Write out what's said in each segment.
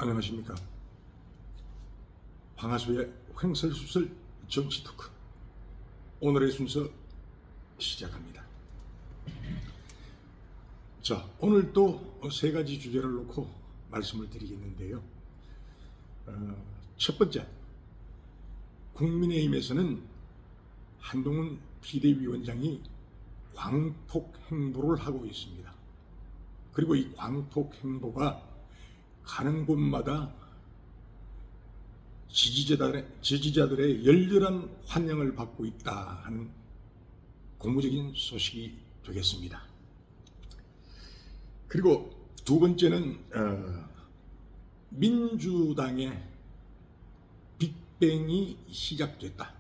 안녕하십니까. 황하수의 횡설수설 정치 토크, 오늘의 순서 시작합니다. 자, 오늘 또 세 가지 주제를 놓고 말씀을 드리겠는데요. 첫 번째, 국민의힘에서는 한동훈 비대위원장이 광폭 행보를 하고 있습니다. 그리고 이 광폭 행보가 가는 곳마다 지지자들의 열렬한 환영을 받고 있다 하는 고무적인 소식이 되겠습니다. 그리고 두 번째는 민주당의 빅뱅이 시작됐다.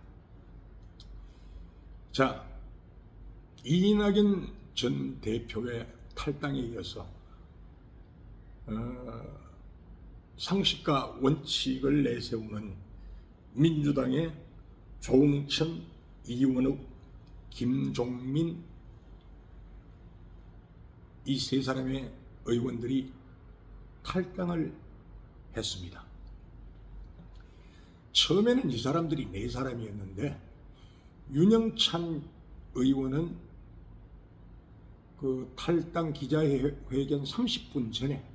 자, 이낙연 전 대표의 탈당에 이어서 상식과 원칙을 내세우는 민주당의 조응천, 이원욱, 김종민 이 세 사람의 의원들이 탈당을 했습니다. 처음에는 이 사람들이 네 사람이었는데 윤영찬 의원은 그 탈당 기자회견 30분 전에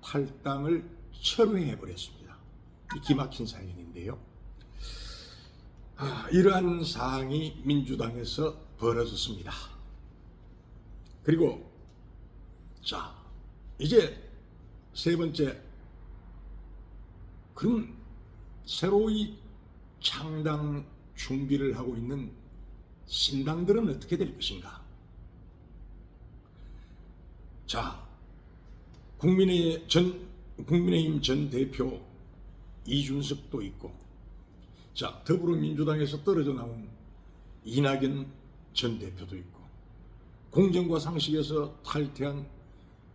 탈당을 철회해 버렸습니다. 기막힌 사연인데요. 이러한 사항이 민주당에서 벌어졌습니다. 그리고 자, 이제 세 번째, 그럼 새로이 창당 준비를 하고 있는 신당들은 어떻게 될 것인가? 자, 국민의힘 전 대표 이준석도 있고, 자, 더불어민주당에서 떨어져 나온 이낙연 전 대표도 있고, 공정과 상식에서 탈퇴한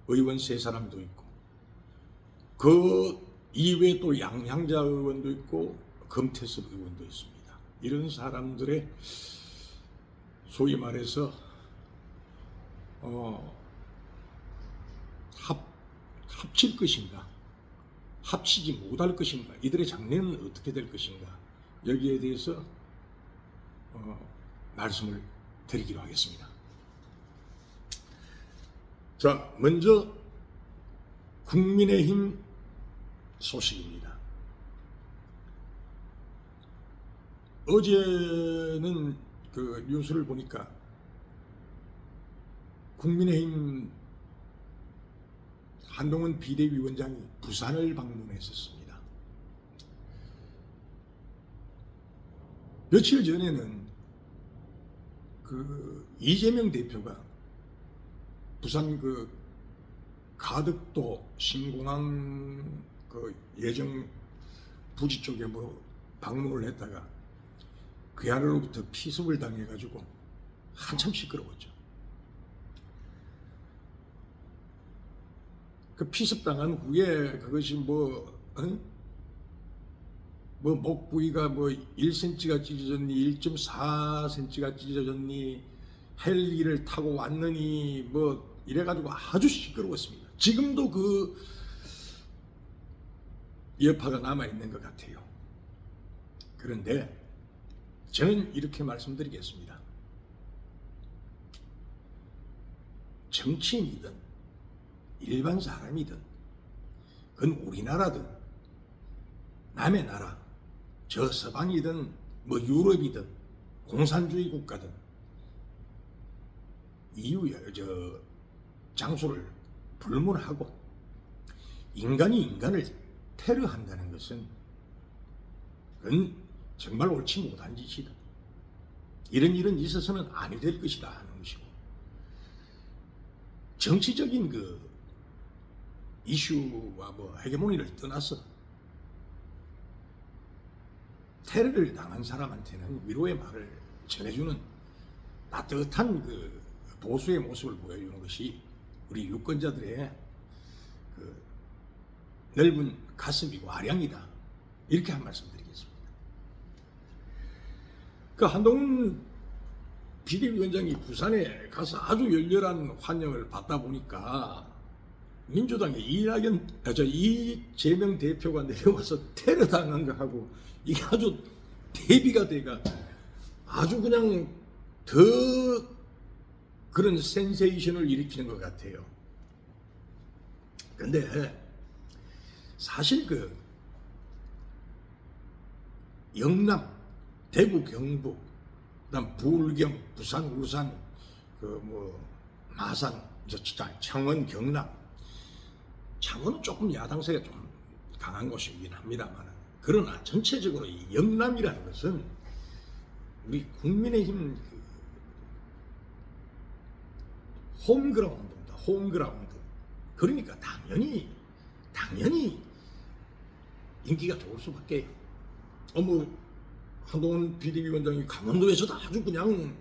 의원 세 사람도 있고, 그 이외에 또 양향자 의원도 있고 금태섭 의원도 있습니다. 이런 사람들의 소위 말해서 합칠 것인가, 합치지 못할 것인가, 이들의 장래는 어떻게 될 것인가, 여기에 대해서 말씀을 드리기로 하겠습니다. 자, 먼저 국민의힘 소식입니다. 어제는 그 뉴스를 보니까 국민의힘 한동훈 비대위원장이 부산을 방문했었습니다. 며칠 전에는 그 이재명 대표가 부산 그 가덕도 신공항 그 예정 부지 쪽에 뭐 방문을 했다가 그 안으로부터 피습을 당해가지고 한참 시끄러웠죠. 그 피습당한 후에 그것이 뭐 목 부위가 뭐 1cm가 찢어졌니, 1.4cm가 찢어졌니, 헬기를 타고 왔느니 뭐 이래가지고 아주 시끄러웠습니다. 지금도 그 여파가 남아있는 것 같아요. 그런데 저는 이렇게 말씀드리겠습니다. 정치인이든 일반 사람이든 그건 우리나라든 남의 나라, 저 서방이든 뭐 유럽이든 공산주의 국가든 장소를 불문하고 인간이 인간을 테러한다는 것은 그건 정말 옳지 못한 짓이다. 이런 일은 있어서는 아니 될 것이다 하는 것이고, 정치적인 그 이슈와 뭐 헤게모니를 떠나서 테러를 당한 사람한테는 위로의 말을 전해주는 따뜻한 그 보수의 모습을 보여주는 것이 우리 유권자들의 그 넓은 가슴이고 아량이다, 이렇게 한 말씀 드리겠습니다. 그 한동훈 비대위원장이 부산에 가서 아주 열렬한 환영을 받다 보니까 민주당의 이재명 대표가 내려와서 테러당한 거 하고 이게 아주 대비가 돼가 아주 그냥 더 그런 센세이션을 일으키는 것 같아요. 근데 사실 그 영남, 대구, 경북, 그다음 부울경, 부산, 울산, 그 뭐 마산, 창원, 경남. 창원은 조금 야당세가 좀 강한 곳이긴 합니다만, 그러나 전체적으로 이 영남이라는 것은 우리 국민의힘 그 홈그라운드입니다. 홈그라운드. 그러니까 당연히 인기가 좋을 수밖에. 뭐 한동훈 비대위원장이 강원도에서도 아주 그냥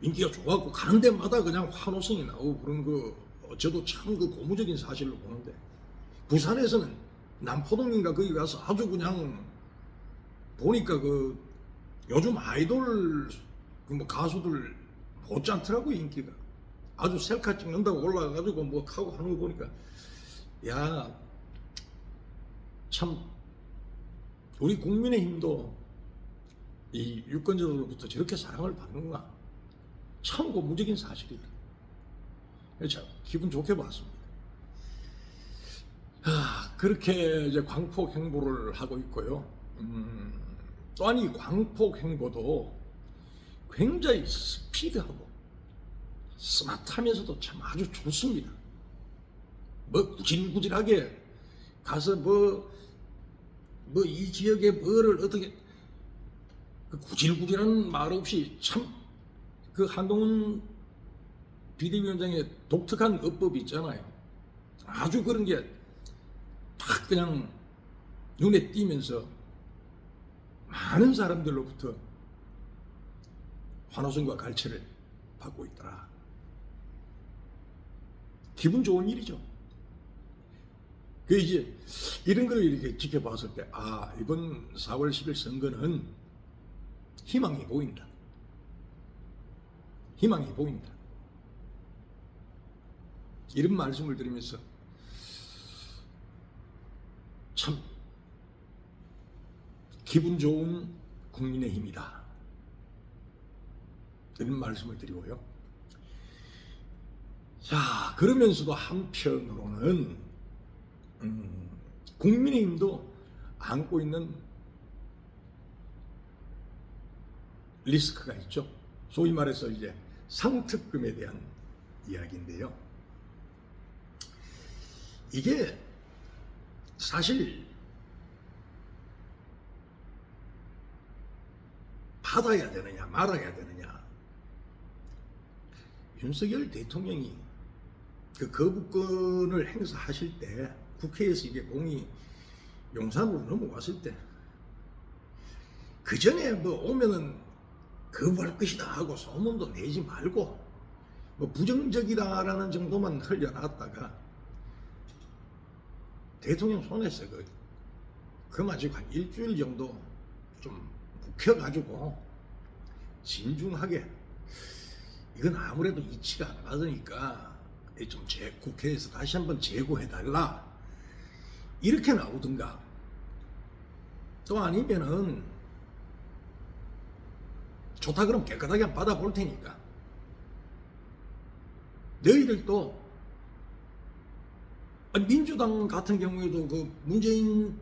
인기가 좋았고 가는 데마다 그냥 환호성이 나오고 그런 거 저도 참 그 고무적인 사실로 보는데, 부산에서는 남포동인가 거기 가서 아주 그냥 보니까 그 요즘 아이돌 그 뭐 가수들 못지않더라고 인기가. 아주 셀카 찍는다고 올라가가지고 뭐 하고 하는 거 보니까 야 참 우리 국민의힘도 이 유권자들로부터 저렇게 사랑을 받는구나. 참 고무적인 사실이다. 참 기분 좋게 봤습니다. 그렇게 이제 광폭 행보를 하고 있고요. 또한 이 광폭 행보도 굉장히 스피드하고 스마트하면서도 참 아주 좋습니다. 뭐 구질구질하게 가서 뭐 이 지역에 뭐를 어떻게 그 구질구질한 말 없이 참 그 한동훈 비대위원장의 독특한 어법이 있잖아요. 아주 그런 게 딱 그냥 눈에 띄면서 많은 사람들로부터 환호성과 갈채를 받고 있더라. 기분 좋은 일이죠. 그 이제 이런 걸 이렇게 지켜봤을 때, 이번 4월 10일 선거는 희망이 보인다. 희망이 보인다. 이런 말씀을 드리면서 참 기분 좋은 국민의힘이다. 이런 말씀을 드리고요. 자, 그러면서도 한편으로는 국민의힘도 안고 있는 리스크가 있죠. 소위 말해서 이제 상특금에 대한 이야기인데요. 이게 사실 받아야 되느냐 말아야 되느냐. 윤석열 대통령이 그 거부권을 행사하실 때 국회에서 이게 공이 용산으로 넘어왔을 때 그 전에 뭐 오면은 거부할 것이다 하고 소문도 내지 말고 뭐 부정적이다라는 정도만 흘려놨다가 대통령 손에서 그만 지고 한 일주일 정도 좀 묵혀가지고 진중하게, 이건 아무래도 이치가 안 맞으니까 좀 국회에서 다시 한번 재고해달라 이렇게 나오든가, 또 아니면은 좋다 그럼 깨끗하게 한번 받아볼 테니까 너희들도, 민주당 같은 경우에도 그 문재인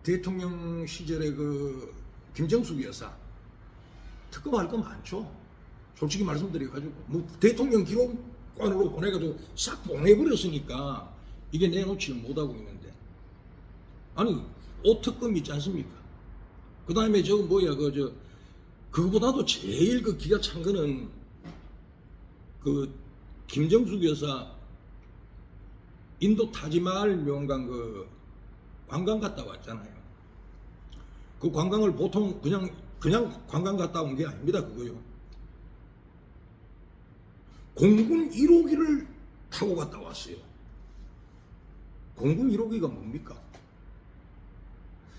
대통령 시절에 그 김정숙 여사 특검할 거 많죠. 솔직히 말씀드려가지고 뭐 대통령 기록관으로 보내가지고 싹 보내버렸으니까 이게 내놓지를 못하고 있는데, 아니 오특검 있지 않습니까? 그 다음에 그거보다도 제일 그 기가 찬 거는 그 김정숙 여사 인도 타지마할 명관 그 관광 갔다 왔잖아요. 그 관광을 보통 그냥 관광 갔다 온 게 아닙니다. 그거요. 공군 1호기를 타고 갔다 왔어요. 공군 1호기가 뭡니까?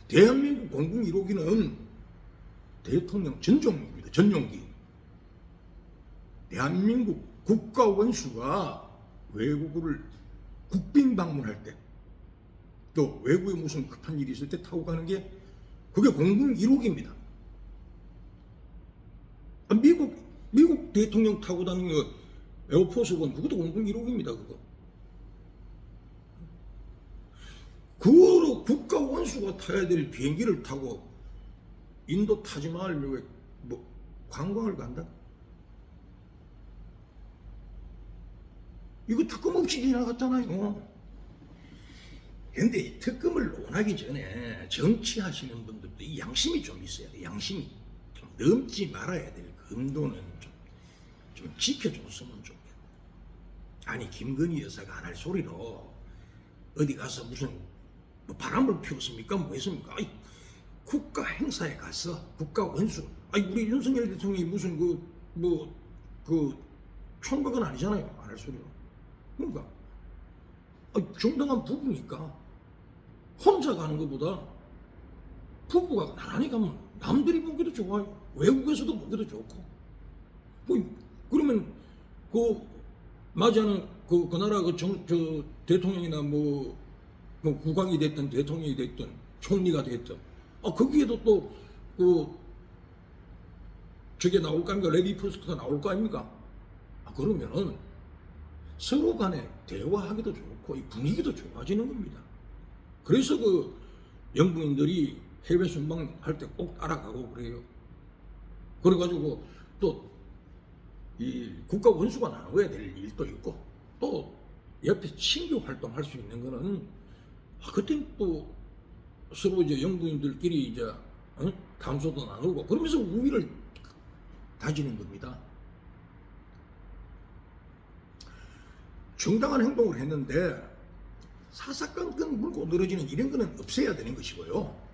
대한민국 공군 1호기는 대통령 전용기입니다. 전용기. 대한민국 국가 원수가 외국을 국빈 방문할 때, 또 외국에 무슨 급한 일이 있을 때 타고 가는 게 그게 공군 1호기입니다. 미국 대통령 타고 다니는 거 에어포스원 그것도 공군 1호기입니다. 그거로 국가 원수가 타야 될 비행기를 타고 인도 타지마할에 뭐 관광을 간다? 이거 특검 없이 지나갔잖아요. 근데 특검을 논하기 전에 정치하시는 분들도 이 양심이 좀 있어야 돼. 양심이 좀 넘지 말아야 될 금도는 좀 지켜줬으면 좋겠다. 아니 김건희 여사가 안 할 소리로 어디 가서 무슨 뭐 바람을 피웠습니까? 뭐 했습니까? 아이, 국가 행사에 가서 국가 원수. 아니 우리 윤석열 대통령이 무슨 그 총각은 아니잖아요. 안 할 소리로. 그러니까 정당한 부부니까 혼자 가는 것보다 부부가 나란히 가면 남들이 보기도 좋아요. 외국에서도 보기도 좋고. 그러면 맞이하는 그 나라 저 대통령이나 뭐 국왕이 됐든 대통령이 됐든 총리가 됐든 거기에도 또 저게 나올 거 아닙니까? 레디 퍼스트가 나올 거 아닙니까? 그러면은 서로 간에 대화하기도 좋고 이 분위기도 좋아지는 겁니다. 그래서 영국인들이 해외 순방할 때 꼭 따라가고 그래요. 그래가지고 또 이 국가 원수가 나눠야 될 일도 있고 또 옆에 친교 활동할 수 있는 거는 그땐 또 서로 이제 영국인들끼리 이제 담소도 나누고 그러면서 우위를 다지는 겁니다. 정당한 행동을 했는데 사사건건 물고 늘어지는 이런 거는 없애야 되는 것이고요.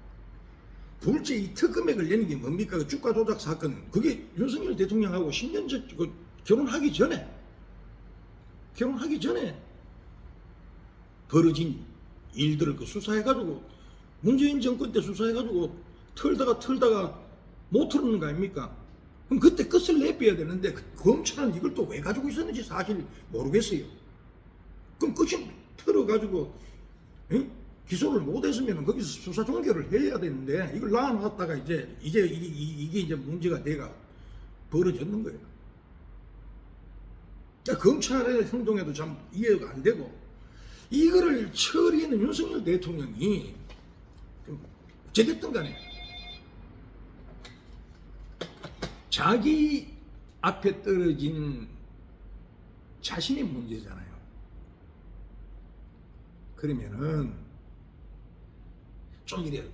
둘째, 이 특검에 걸리는 게 뭡니까? 그 주가 조작 사건. 그게 윤석열 대통령하고 10년 전 결혼하기 전에 벌어진 일들을 수사해가지고 문재인 정권 때 수사해가지고 털다가 못 털는 거 아닙니까? 그럼 그때 끝을 내빼야 되는데 검찰은 이걸 또 왜 가지고 있었는지 사실 모르겠어요. 그럼 끝이 털어가지고 기소를 못했으면 거기서 수사 종결을 해야 되는데 이걸 놔놨다가 이게 이제 문제가 돼가 벌어졌는 거예요. 그러니까 검찰의 행동에도 참 이해가 안 되고 이거를 처리하는 윤석열 대통령이 어쨌든 간에 자기 앞에 떨어진 자신의 문제잖아요. 그러면은 좀 이래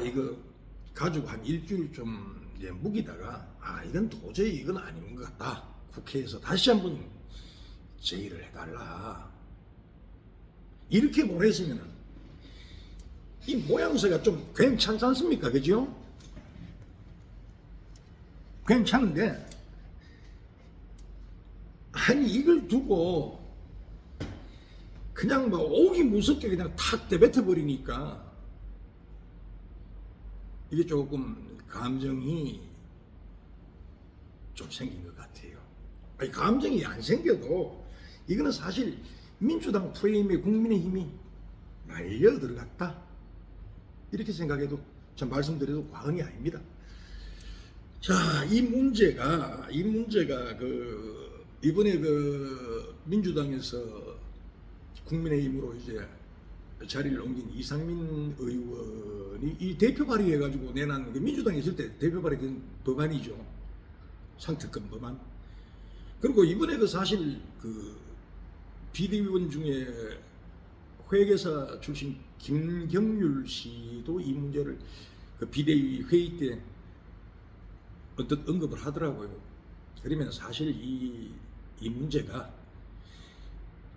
이거 가지고 한 일주일 좀 이제 묵이다가 이건 도저히 이건 아닌 것 같다. 국회에서 다시 한번 제의를 해달라. 이렇게 보냈으면은 이 모양새가 좀 괜찮지 않습니까? 그죠? 괜찮은데 아니 이걸 두고 그냥 오기 무섭게 그냥 탁 내뱉어 버리니까 이게 조금 감정이 좀 생긴 것 같아요. 아니, 감정이 안 생겨도 이거는 사실 민주당 프레임에 국민의힘이 말려 들어갔다. 이렇게 생각해도 참 말씀드려도 과언이 아닙니다. 자, 이 문제가 이번에 민주당에서 국민의힘으로 이제 자리를 옮긴 이상민 의원이 이 대표 발의해가지고 내난 민주당에 있을 때 대표 발의된 법안이죠. 상특검 법안. 그리고 이번에 사실 비대위원 중에 회계사 출신 김경률 씨도 이 문제를 비대위 회의 때 어떤 언급을 하더라고요. 그러면 사실 이 문제가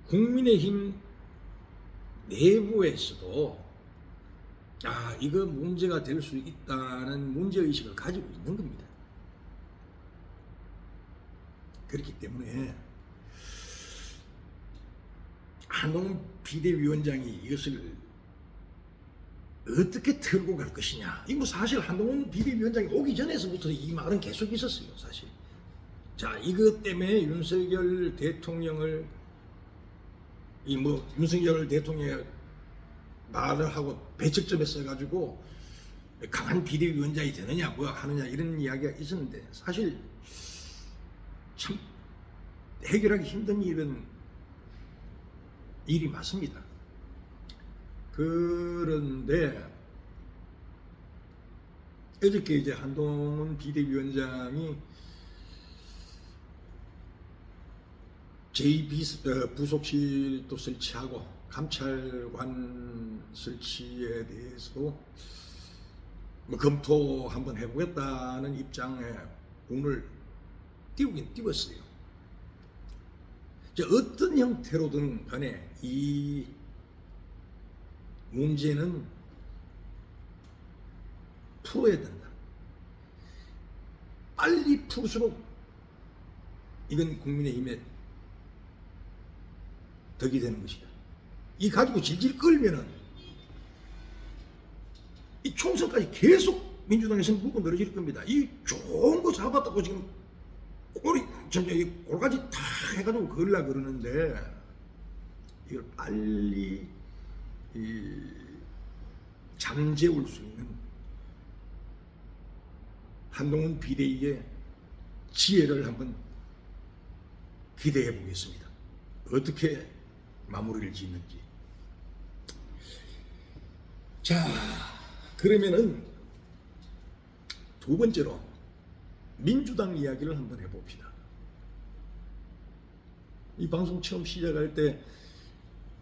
국민의힘 내부에서도 이거 문제가 될 수 있다는 문제의식을 가지고 있는 겁니다. 그렇기 때문에 한동훈 비대위원장이 이것을 어떻게 털고 갈 것이냐. 이거 사실 한동훈 비대위원장이 오기 전에서부터 이 말은 계속 있었어요. 사실. 자, 이것 때문에 윤석열 대통령을 이 뭐 윤석열 대통령의 말을 하고 배척점에 써가지고 강한 비대위원장이 되느냐 뭐 하느냐 이런 이야기가 있었는데 사실 참 해결하기 힘든 일이 맞습니다. 그런데 어저께 이제 한동훈 비대위원장이 제2부속실도 설치하고 감찰관 설치에 대해서도 뭐 검토 한번 해보겠다는 입장에 오늘 띄우긴 띄웠어요. 어떤 형태로든 간에 이 문제는 풀어야 된다. 빨리 풀수록 이건 국민의힘에 덕이 되는 것이다. 이 가지고 질질 끌면은 이 총선까지 계속 민주당에서는 물고 늘어질 겁니다. 이 좋은 거 잡았다고 지금 골까지 다 해가지고 걸라 그러는데 이걸 빨리 잠재울 수 있는 한동훈 비대위의 지혜를 한번 기대해 보겠습니다. 어떻게 마무리를 짓는지. 자, 그러면은 두 번째로 민주당 이야기를 한번 해봅시다. 이 방송 처음 시작할 때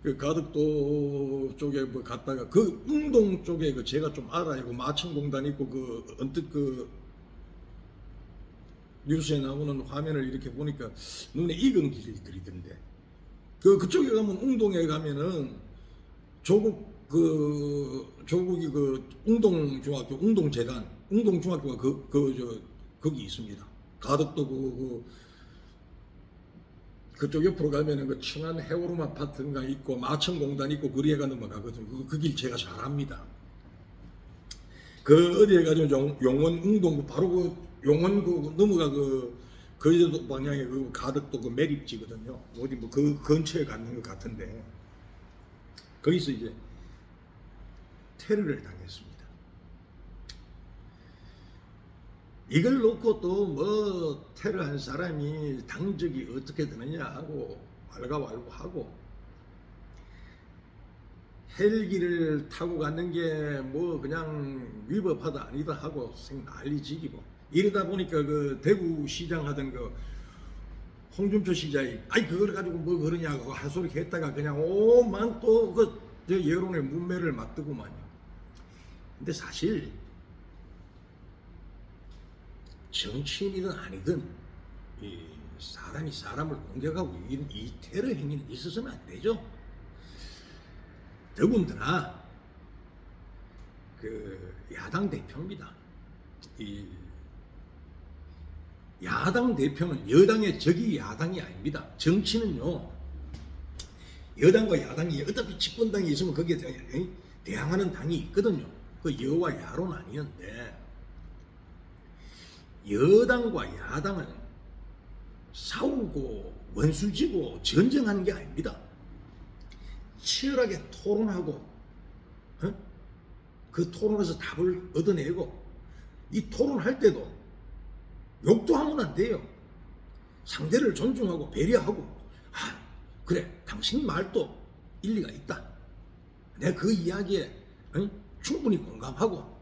그 가덕도 쪽에 뭐 갔다가 그 웅동 쪽에 그 제가 좀 알아요. 그 마천공단 있고 그 언뜻 그 뉴스에 나오는 화면을 이렇게 보니까 눈에 익은 길이 그리던데 그쪽에 가면 웅동에 가면은 조국이 그 웅동중학교 웅동재단 웅동중학교가 거기 있습니다. 가덕도 그쪽 옆으로 가면은 그 청안 해오름 아파트가 있고 마천공단 있고 거리에가 넘어가거든요. 그 길 제가 잘 압니다. 그 어디에 가지고 용원 웅동 바로 그 용원 그 넘어가 거제도 방향에 그 가덕도 그 매립지거든요. 어디 뭐 그 근처에 갔는 것 같은데 거기서 이제 테러를 당했습니다. 이걸 놓고 또 뭐 테러한 사람이 당적이 어떻게 되느냐 하고 왈가왈부하고 헬기를 타고 갔는 게 뭐 그냥 위법하다 아니다 하고 난리지기고 이러다 보니까 그 대구시장 하던 그 홍준표 시장이 아이 그걸 가지고 뭐 그러냐고 한 소리 했다가 그냥 오만 또 그 여론의 문매를 맞더구만요. 근데 사실 정치인이든 아니든 이 사람이 사람을 공격하고 이 테러 행위는 있어서는 안 되죠. 더군다나 그 야당 대표입니다. 이 야당 대표는 여당의 적이 야당이 아닙니다. 정치는요 여당과 야당이 어차피 집권당이 있으면 거기에 대항하는 당이 있거든요. 그 여와 야로 나뉘는데 여당과 야당은 싸우고 원수지고 전쟁하는 게 아닙니다. 치열하게 토론하고 그 토론에서 답을 얻어내고 이 토론할 때도 욕도 하면 안 돼요. 상대를 존중하고 배려하고 그래 당신 말도 일리가 있다. 내가 그 이야기에 충분히 공감하고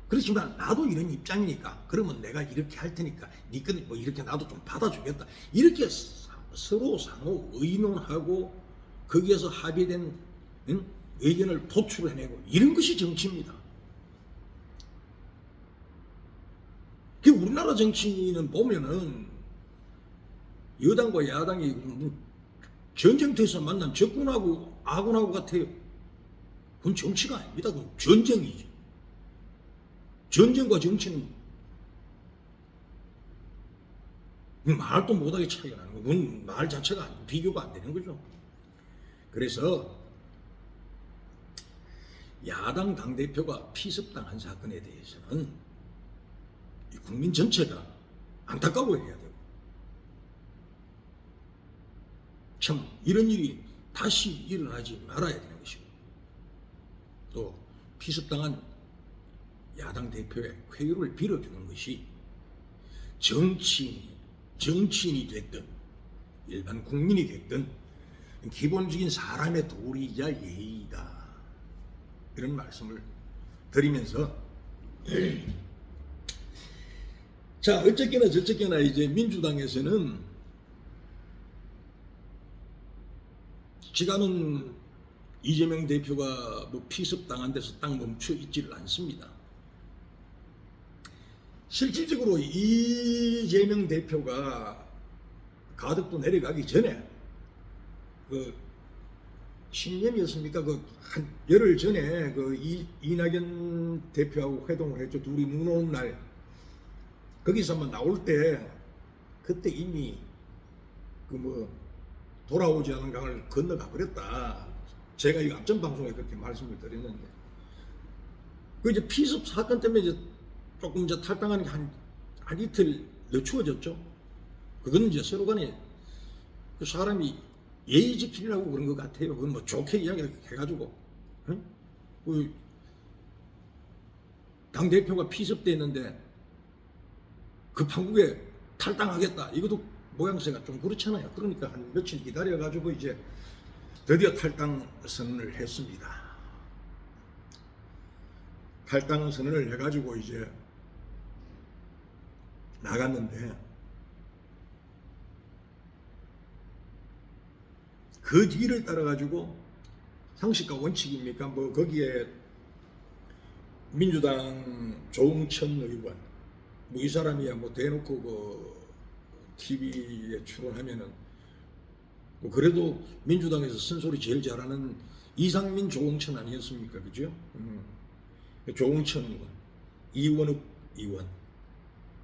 그렇지만 나도 이런 입장이니까 그러면 내가 이렇게 할 테니까 니꺼는 뭐 이렇게 나도 좀 받아주겠다. 이렇게 서로 상호 의논하고 거기에서 합의된 의견을 도출해내고 이런 것이 정치입니다. 우리나라 정치는 보면은 여당과 야당이 전쟁터에서 만난 적군하고 아군하고 같아요. 그건 정치가 아닙니다. 그건 전쟁이죠. 전쟁과 정치는 말도 못하게 차이가 나는 거예요. 그건 말 자체가 비교가 안 되는 거죠. 그래서 야당 당대표가 피습당한 사건에 대해서는 국민 전체가 안타까워해야 되고 참 이런 일이 다시 일어나지 말아야 되는 것이고, 또 피습당한 야당 대표의 쾌유를 빌어주는 것이 정치인이 됐든 일반 국민이 됐든 기본적인 사람의 도리이자 예의이다, 이런 말씀을 드리면서 자, 어쨌거나 저쨌거나 이제 민주당에서는 지금은 이재명 대표가 뭐 피습당한 데서 딱 멈춰 있지를 않습니다. 실질적으로 이재명 대표가 가덕도 내려가기 전에 그 신년이었습니까? 그 한 열흘 전에 그 이낙연 대표하고 회동을 했죠. 둘이 눈 오는 날. 거기서만 나올 때 그때 이미 그 뭐 돌아오지 않은 강을 건너가 버렸다. 제가 이 앞전 방송에 그렇게 말씀을 드렸는데, 그 이제 피습 사건 때문에 이제 조금 이제 탈당하는 게 한 이틀 늦추어졌죠. 그건 이제 서로 간에 그 사람이 예의 지키려고 그런 것 같아요. 그건 뭐 좋게 이야기해가지고, 응? 그 당대표가 피습됐는데 급한국에 탈당하겠다, 이것도 모양새가 좀 그렇잖아요. 그러니까 한 며칠 기다려가지고 이제 드디어 탈당 선언을 했습니다. 탈당 선언을 해가지고 이제 나갔는데, 그 뒤를 따라가지고 상식과 원칙입니까? 뭐 거기에 민주당 조응천 의원, 뭐 이 사람이야 뭐 대놓고 그 TV에 출연하면은 뭐 그래도 민주당에서 쓴소리 제일 잘하는 이상민 조응천 아니었습니까? 그죠? 조응천 의원, 이원욱 의원,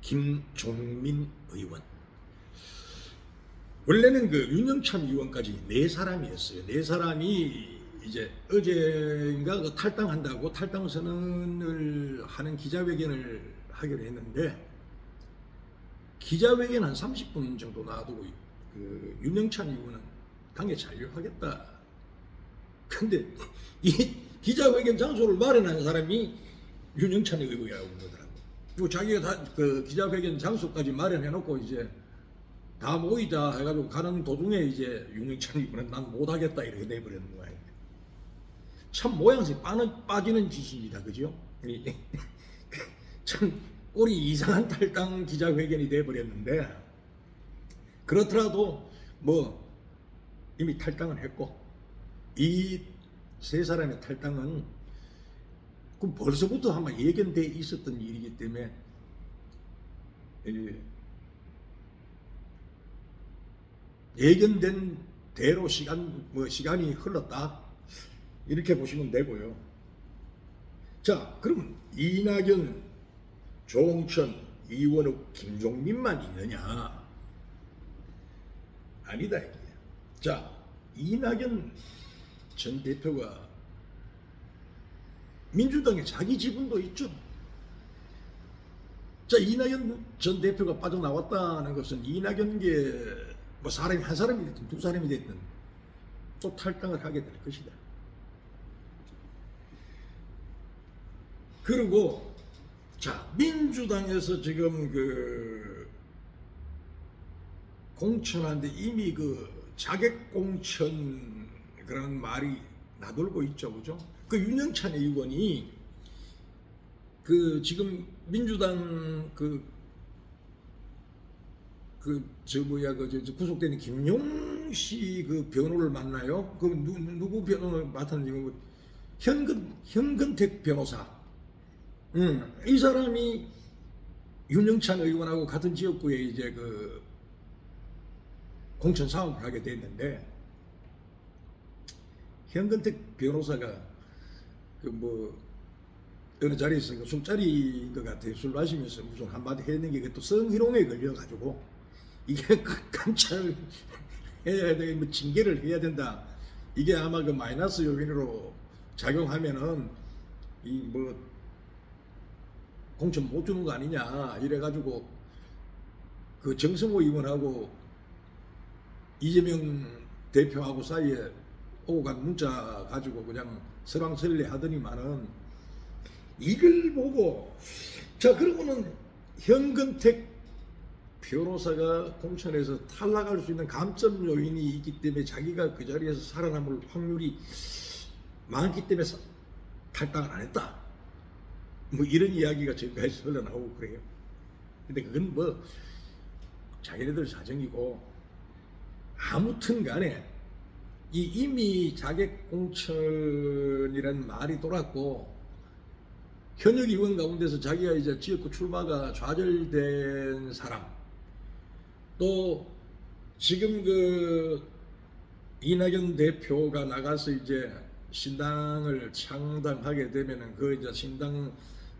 김종민 의원. 원래는 그 윤영찬 의원까지 네 사람이었어요. 네 사람이 이제 어제인가 그 탈당한다고 탈당 선언을 하는 기자회견을 하기로 했는데, 기자회견 한 30분 정도 놔두고 그 윤영찬 의원은 당에 잔류하겠다. 근데 이 기자회견 장소를 마련한 사람이 윤영찬 의원이라고 그러더라고. 그리고 자기가 다 그 기자회견 장소까지 마련해놓고 이제 다 모이자 해가지고 가는 도중에 이제 윤영찬 의원은 난 못하겠다 이렇게 내버리는 거예요. 참 모양새 빠지는 짓입니다. 그죠? 참 꼴이 이상한 탈당 기자회견이 돼버렸는데, 그렇더라도 뭐 이미 탈당을 했고, 이 세 사람의 탈당은 그 벌써부터 한번 예견돼 있었던 일이기 때문에 예견된 대로 시간이 흘렀다, 이렇게 보시면 되고요. 자, 그럼 이낙연, 조응천, 이원욱, 김종민만 있느냐? 아니다 이게. 자, 이낙연 전 대표가 민주당에 자기 지분도 있죠. 자, 이낙연 전 대표가 빠져나왔다는 것은 이낙연계 뭐 사람이 한 사람이 됐든 두 사람이 됐든 또 탈당을 하게 될 것이다. 그리고 자, 민주당에서 지금 그 공천하는데 이미 그 자객 공천 그런 말이 나돌고 있죠, 그죠? 그 윤영찬 의원이 그 지금 민주당 구속된 김용씨 그 변호를 만나요. 그 누구 변호를 맡았는지 뭐 현근택 변호사. 이 사람이 윤영찬 의원하고 같은 지역구에 이제 그 공천 사업을 하게 됐는데, 현근택 변호사가 그 뭐 어느 자리에서 술자리인 것 같아요. 술 마시면서 무슨 한마디 했는 게 또 성희롱에 걸려가지고 이게 감찰 해야 돼, 뭐 징계를 해야 된다. 이게 아마 그 마이너스 요인으로 작용하면은 이 뭐 공천 못 주는 거 아니냐 이래가지고 그 정성호 의원하고 이재명 대표하고 사이에 오고 간 문자 가지고 그냥 설왕설래 하더니만은 이걸 보고 자 그러고는 현근택 변호사가 공천에서 탈락할 수 있는 감점 요인이 있기 때문에 자기가 그 자리에서 살아남을 확률이 많기 때문에 탈당을 안 했다. 뭐 이런 이야기가 지금까지 흘러나오고 그래요. 근데 그건 뭐 자기네들 사정이고 아무튼 간에 이미 자객공천이라는 말이 돌았고 현역 의원 가운데서 자기가 이제 지역구 출마가 좌절된 사람 또 지금 그 이낙연 대표가 나가서 이제 신당을 창당하게 되면은 그 이제 신당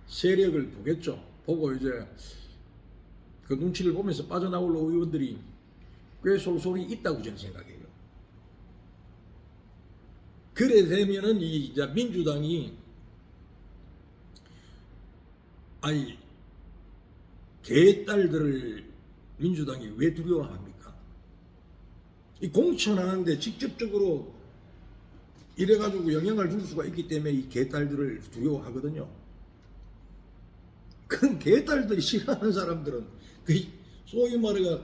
세력을 보겠죠. 보고 이제 그 눈치를 보면서 빠져나올 의원들이 꽤 솔솔이 있다고 저는 생각해요. 그래 되면은 이 이제 민주당이 아니 개딸들을 민주당이 왜 두려워합니까? 이 공천하는데 직접적으로 이래가지고 영향을 줄 수가 있기 때문에 이 개딸들을 두려워하거든요. 그럼 개딸들이 싫어하는 사람들은 그 소위 말해가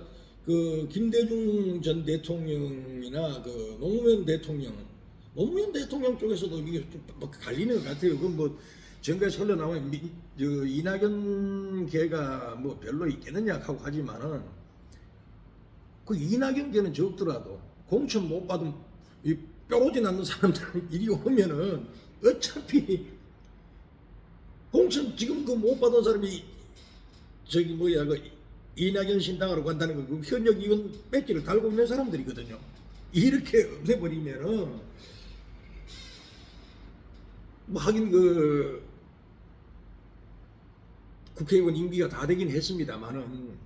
그 김대중 전 대통령이나 그 노무현 대통령 쪽에서도 이게 좀 갈리는 것 같아요. 그건 뭐 지금까지 흘러나온 이낙연 계가 뭐 별로 있겠느냐 하고 하지만은 그 이낙연 계는 적더라도 공천 못 받은 이 뾰루지 낳는 사람들 이리 오면은 어차피 공천 지금 그 못 받은 사람이 저기 뭐야 그 이낙연 신당하러 간다는 거 그 현역 의원 배지를 달고 있는 사람들이거든요. 이렇게 없애버리면은 뭐 하긴 그 국회의원 임기가 다 되긴 했습니다만은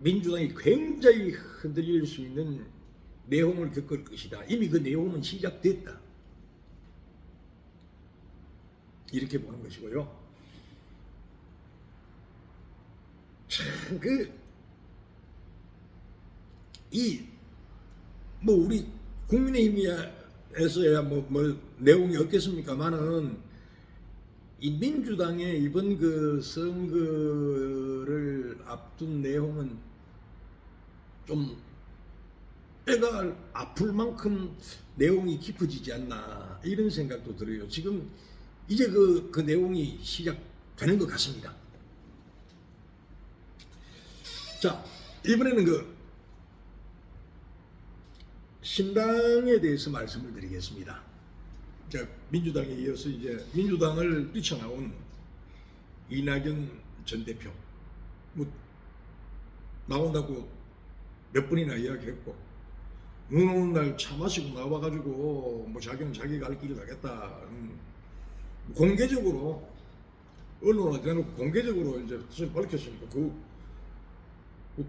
민주당이 굉장히 흔들릴 수 있는 내용을 겪을 것이다. 이미 그 내용은 시작됐다. 이렇게 보는 것이고요. 참 뭐 우리 국민의힘에서야 뭐 내용이 없겠습니까만은 이 민주당의 이번 그 선거를 앞둔 내용은 좀 뼈가 아플 만큼 내용이 깊어지지 않나 이런 생각도 들어요. 지금 이제 그 내용이 시작되는 것 같습니다. 자, 이번에는 그 신당에 대해서 말씀을 드리겠습니다. 자, 민주당에 이어서 이제 민주당을 뛰쳐나온 이낙연 전 대표 뭐 나온다고 몇 번이나 이야기했고 눈 오는 날 차 마시고 나와가지고 뭐 자기는 자기 갈 길을 가겠다 공개적으로 언론에 대놓고 공개적으로 이제 뜻을 밝혔으니까 그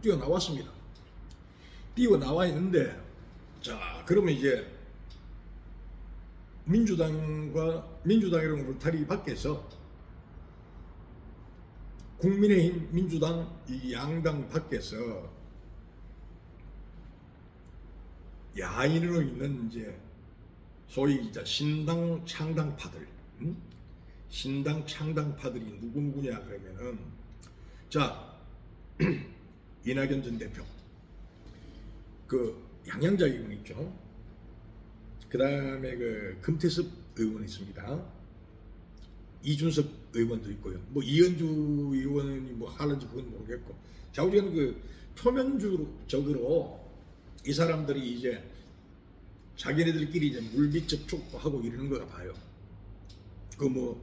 뛰어나왔습니다. 뛰어나와 있는데 자 그러면 이제 민주당이라는 울타리 밖에서 국민의힘 민주당 이 양당 밖에서 야인으로 있는 이제 소위 이제 신당 창당파들 신당 창당파들이 누구냐 그러면은 자 이낙연 전 대표 그 양양자 의원 있죠. 그 다음에 그 금태섭 의원 있습니다. 이준석 의원도 있고요. 뭐 이현주 의원이 뭐 하는지 그건 모르겠고. 자 우리는 그 표면적으로 이 사람들이 이제 자기네들끼리 이제 물밑 접촉도 하고 이러는 거가 봐요. 그 뭐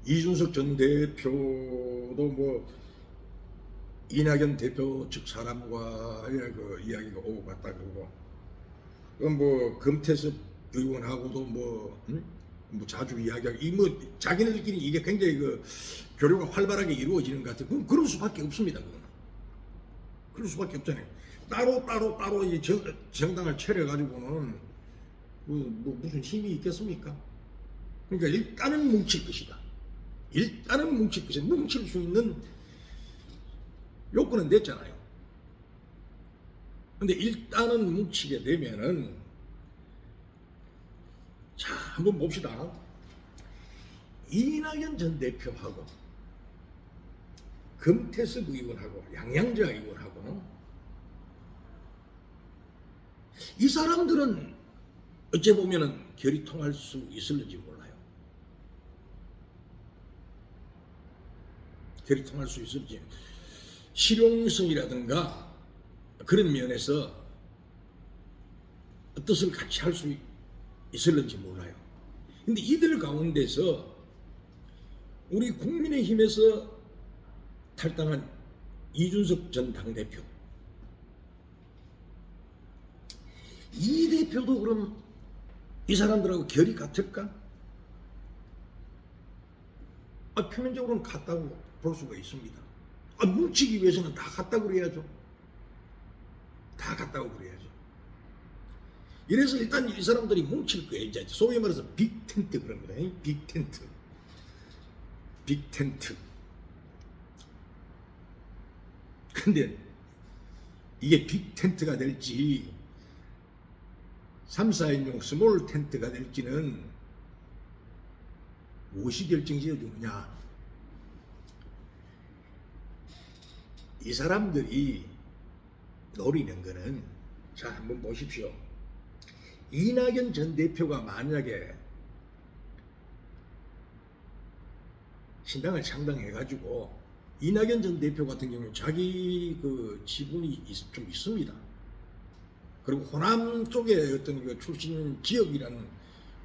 이준석 전 대표도 뭐 이낙연 대표 측 사람과의 그 이야기가 오고 갔다 그러고, 뭐 금태섭 의원하고도 뭐 자주 이야기하고 이 뭐 자기네들끼리 이게 굉장히 그 교류가 활발하게 이루어지는 것 같아요. 그럼 그럴 수밖에 없습니다. 그거는 그럴 수밖에 없잖아요. 따로 이 정당을 차려가지고는 뭐 무슨 힘이 있겠습니까? 그러니까 일단은 뭉칠 것이다. 일단은 뭉칠 것이다. 뭉칠 수 있는 요건은 됐잖아요. 근데 일단은 뭉치게 되면은 한번 봅시다. 이낙연 전 대표하고 금태섭 의원하고 양양자 의원하고 이 사람들은 어째 보면은 결이 통할 수 있을는지 몰라요. 결이 통할 수 있을지, 실용성이라든가 그런 면에서 뜻을 같이 할 수 있을는지 몰라요. 근데 이들 가운데서 우리 국민의힘에서 탈당한 이준석 전 당대표, 이 대표도 그럼 이 사람들하고 결이 같을까? 표면적으로는 같다고 볼 수가 있습니다. 뭉치기 위해서는 다 같다고 그래야죠. 다 같다고 그래야죠. 이래서 일단 이 사람들이 뭉칠 거예요. 이제 소위 말해서 빅텐트 그런 거다. 빅텐트. 빅텐트. 근데 이게 빅텐트가 될지 3, 4인용 스몰 텐트가 될지는 무엇이 결정지어주느냐. 이 사람들이 노리는 거는, 자, 한번 보십시오. 이낙연 전 대표가 만약에 신당을 창당해가지고 이낙연 전 대표 같은 경우는 자기 그 지분이 좀 있습니다. 그리고 호남 쪽에 어떤 그 출신 지역이라는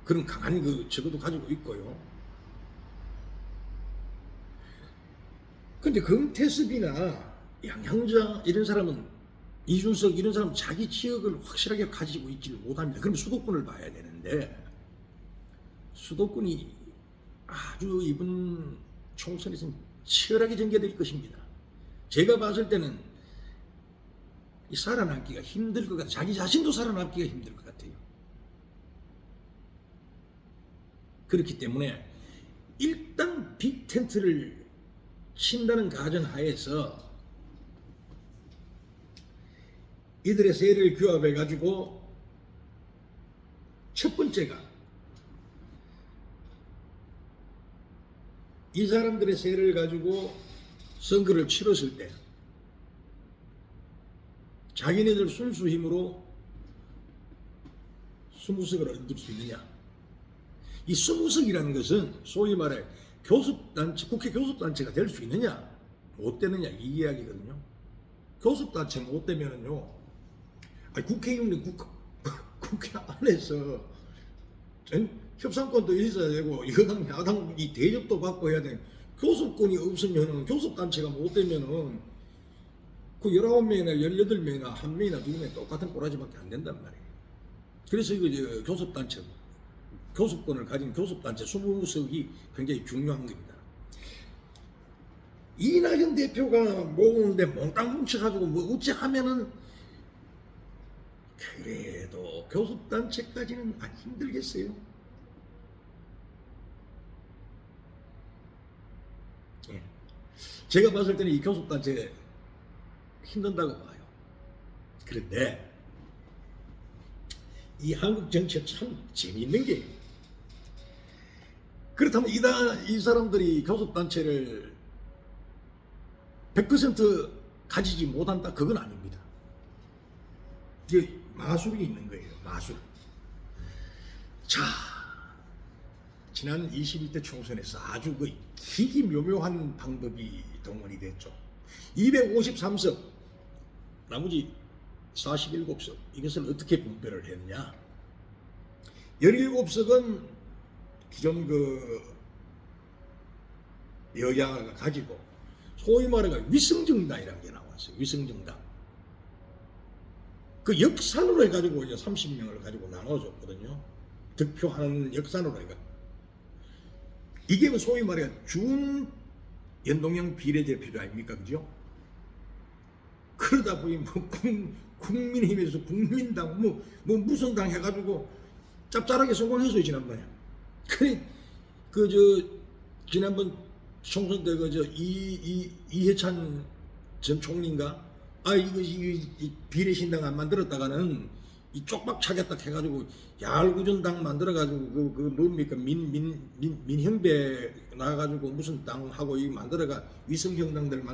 그런 강한 그 적어도 가지고 있고요. 근데 금태섭이나 양양자 이런 사람은, 이준석 이런 사람은 자기 지역을 확실하게 가지고 있지를 못합니다. 그럼 수도권을 봐야 되는데 수도권이 아주 이번 총선에서는 치열하게 전개될 것입니다. 제가 봤을 때는 살아남기가 힘들 것 같아요. 자기 자신도 살아남기가 힘들 것 같아요. 그렇기 때문에 일단 빅텐트를 친다는 가정하에서 이들의 세를 규합해 가지고 첫 번째가 이 사람들의 세를 가지고 선거를 치렀을 때 자기네들 순수 힘으로 20석을 얻을 수 있느냐. 이 20석이라는 것은 소위 말해 교섭단체, 국회 교섭단체가 될 수 있느냐 못 되느냐 이 이야기거든요. 교섭단체 못 되면은요, 국회의원이 국회 안에서 협상권도 있어야 되고 여당 야당이 대접도 받고 해야 돼. 교섭권이 없으면은, 교섭단체가 못 되면은 그 19명이나 18명이나 1명이나 2명 똑같은 꼬라지밖에 안 된단 말이에요. 그래서 이거 교섭단체, 교섭권을 가진 교섭단체 20석이 굉장히 중요한 겁니다. 이낙연 대표가 모으는데 몽땅 뭉쳐가지고 뭐 어찌 하면은 그래도 교섭단체까지는 안 힘들겠어요. 예. 제가 봤을 때는 이 교섭단체 힘든다고 봐요. 그런데 이 한국 정치가 참 재미있는 게, 그렇다면 이 사람들이 교섭단체를 100% 가지지 못한다? 그건 아닙니다. 이게 마술이 있는 거예요. 마술. 자, 지난 21대 총선에서 아주 그 기기묘묘한 방법이 동원이 됐죠. 253석, 나머지 47석, 이것을 어떻게 분배를 했느냐. 17석은 기존 그 여야가 가지고 소위 말해서 위성정당이라는 게 나왔어요. 위성정당. 그 역산으로 해가지고 이제 30명을 가지고 나눠줬거든요. 득표하는 역산으로 해가. 이게 소위 말해 준 연동형 비례대표제 아닙니까, 그죠? 그러다 보니 뭐 국민힘에서 국민당 뭐 무슨 당 해가지고 짭짤하게 성공했어요 지난번에. 그래 지난번 총선 때 이해찬 전 총리인가? 이거 비례신당 안 만들었다가는 이 쪽박 차겠다 해가지고 야알구전당 만들어가지고 그 뭡니까 민형배 나가가지고 무슨 당하고 이 만들어가 위성정당들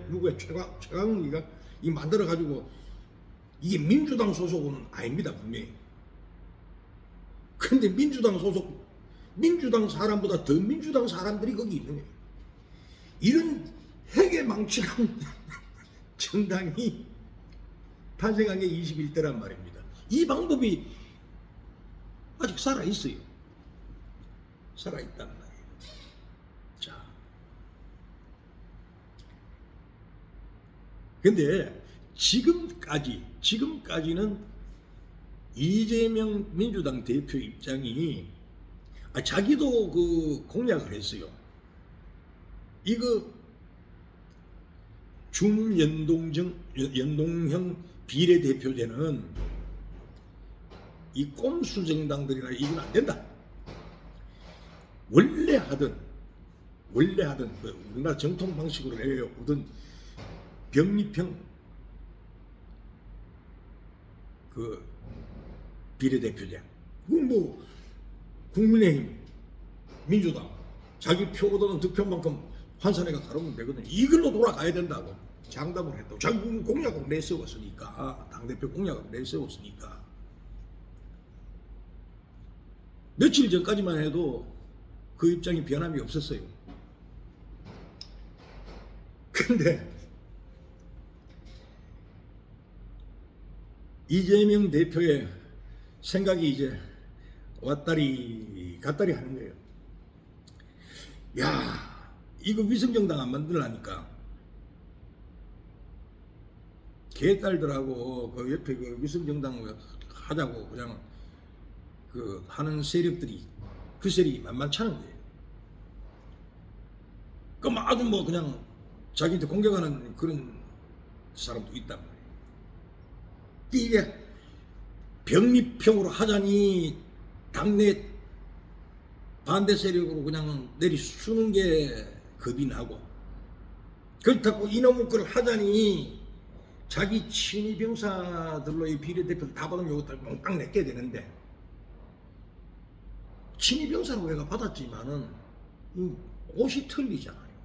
누구야 최강욱이가 이 만들어가지고 이게 민주당 소속은 아닙니다 분명히. 근데 민주당 사람보다 더 민주당 사람들이 거기 있는 거예요. 이런 핵에 망치한 정당이 탄생한 게 21대란 말입니다. 이 방법이 아직 살아있어요. 살아있단 말이에요. 자. 근데 지금까지는 이재명 민주당 대표 입장이 자기도 그 공약을 했어요. 이거 연동형 비례대표제는 이 꼼수 정당들이나 이건 안 된다. 원래 하던 그 우리나라 정통 방식으로 해오던 병립형 그 비례대표제. 그건 뭐 국민의힘, 민주당 자기 표 얻어는 득표만큼 환산해가 다루면 되거든요. 이걸로 돌아가야 된다고 장담을 했다고. 자기 공약으로 내세웠으니까, 당대표 공약으로 내세웠으니까. 며칠 전까지만 해도 그 입장이 변함이 없었어요. 근데 이재명 대표의 생각이 이제 왔다리 갔다리 하는 거예요. 야, 이거 위성정당 안 만들라니까 개딸들하고 그 옆에 그 위성정당 하자고 그냥 그 하는 세력들이 그 세력이 만만찮은 거예요. 그럼 아주 뭐 그냥 자기한테 공격하는 그런 사람도 있단 말이에요. 이게 병립형으로 하자니 당내 반대 세력으로 그냥 내리쓰는 게 겁이 나고, 그렇다고 이놈의 걸 하자니 자기 친위 병사들로 이 비례대표를 다 받으면 요것도 몽땅 내게 되는데, 친위 병사로 내가 받았지만은 옷이 틀리잖아요.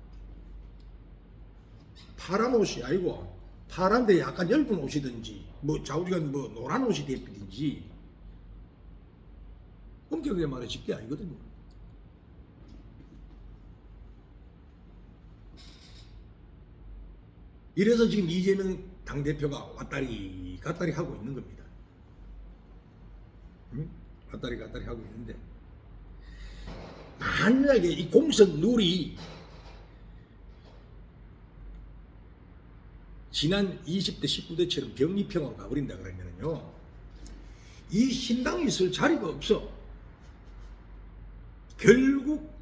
파란 옷이 아니고 파란데 약간 엷은 옷이든지 뭐 좌우지간 뭐 노란 옷이 대표든지 엄격하게 말해 쉽게 아니거든요. 이래서 지금 이재명 당대표가 왔다리 갔다리 하고 있는 겁니다. 응? 왔다리 갔다리 하고 있는데, 만약에 이 공천 룰이 지난 20대 19대처럼 병립형으로 가버린다 그러면요, 이 신당이 있을 자리가 없어. 결국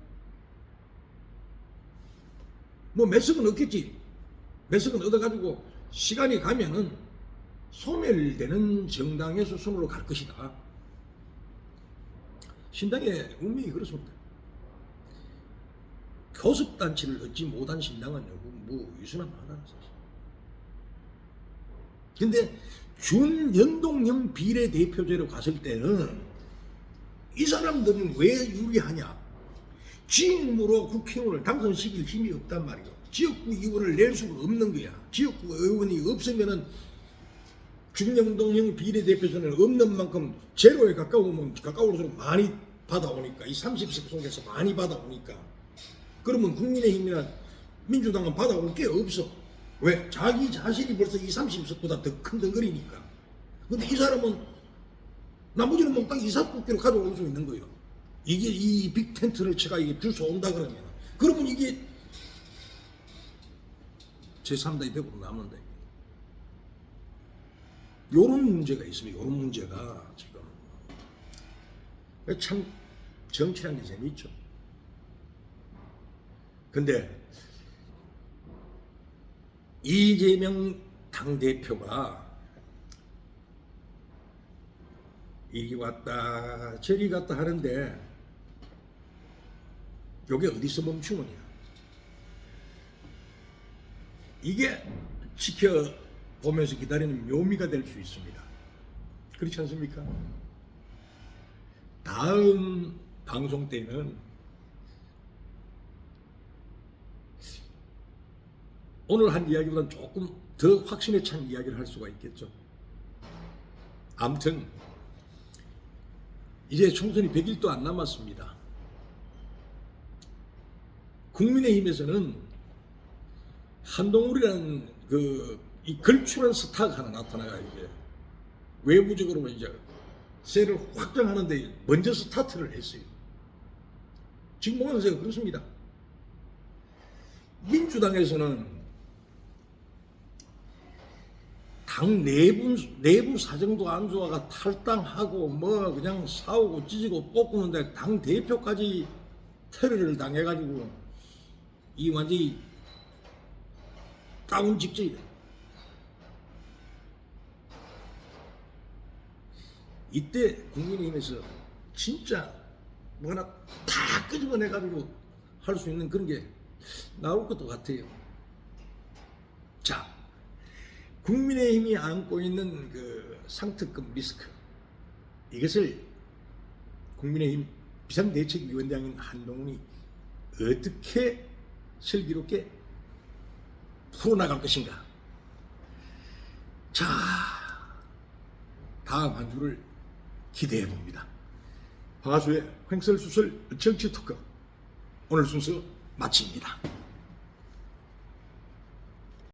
뭐 몇 석은 얻겠지. 몇 석은 얻어가지고 시간이 가면은 소멸되는 정당에서 손으로 갈 것이다. 신당의 운명이 그렇습니다. 교섭단체를 얻지 못한 신당은 뭐 유순함하다는 사실. 근데 준연동형 비례대표제로 갔을 때는 이 사람들은 왜 유리하냐? 지금으로 국회의원을 당선시킬 힘이 없단 말이에요. 지역구 의원을 낼 수가 없는 거야. 지역구 의원이 없으면은 준연동형 비례대표제는 없는 만큼 제로에 가까울수록 많이 받아오니까, 이 30석 속에서 많이 받아오니까, 그러면 국민의힘이나 민주당은 받아올 게 없어. 왜? 자기 자신이 벌써 이 30석보다 더 큰 덩어리니까. 근데 이 사람은 나머지는 몽땅 20석끼로 가져올 수 있는 거예요. 이게 이 빅텐트를 제가 이게 주워온다 그러면 이게 제3당 200으로 남는다. 요런 문제가 있습니다. 요런 문제가 지금. 참 정치라는 게 재밌죠. 근데 이재명 당대표가 이리 왔다 저리 갔다 하는데 요게 어디서 멈추느냐. 이게 지켜보면서 기다리는 묘미가 될 수 있습니다. 그렇지 않습니까? 다음 방송 때는 오늘 한 이야기보다는 조금 더 확신에 찬 이야기를 할 수가 있겠죠. 아무튼 이제 총선이 100일도 안 남았습니다. 국민의힘에서는 한동훈이라는 이 걸출한 스타가 하나 나타나가 이제 외부적으로 이제 세를 확장하는데 먼저 스타트를 했어요. 지금 모양새가 그렇습니다. 민주당에서는 당 내부 사정도 안 좋아가 탈당하고 뭐 그냥 싸우고 찢고 볶는데 당 대표까지 테러를 당해가지고 이 완전히 다운 직전이다. 이때 국민의힘에서 진짜 뭐 하나 다 끄집어내가지고 할 수 있는 그런 게 나올 것도 같아요. 자, 국민의힘이 안고 있는 그 상특급 리스크, 이것을 국민의힘 비상대책위원장인 한동훈이 어떻게 슬기롭게 풀어나갈 것인가. 자, 다음 한 주를 기대해 봅니다. 박아수의 횡설수설 정치 토크 오늘 순서 마칩니다.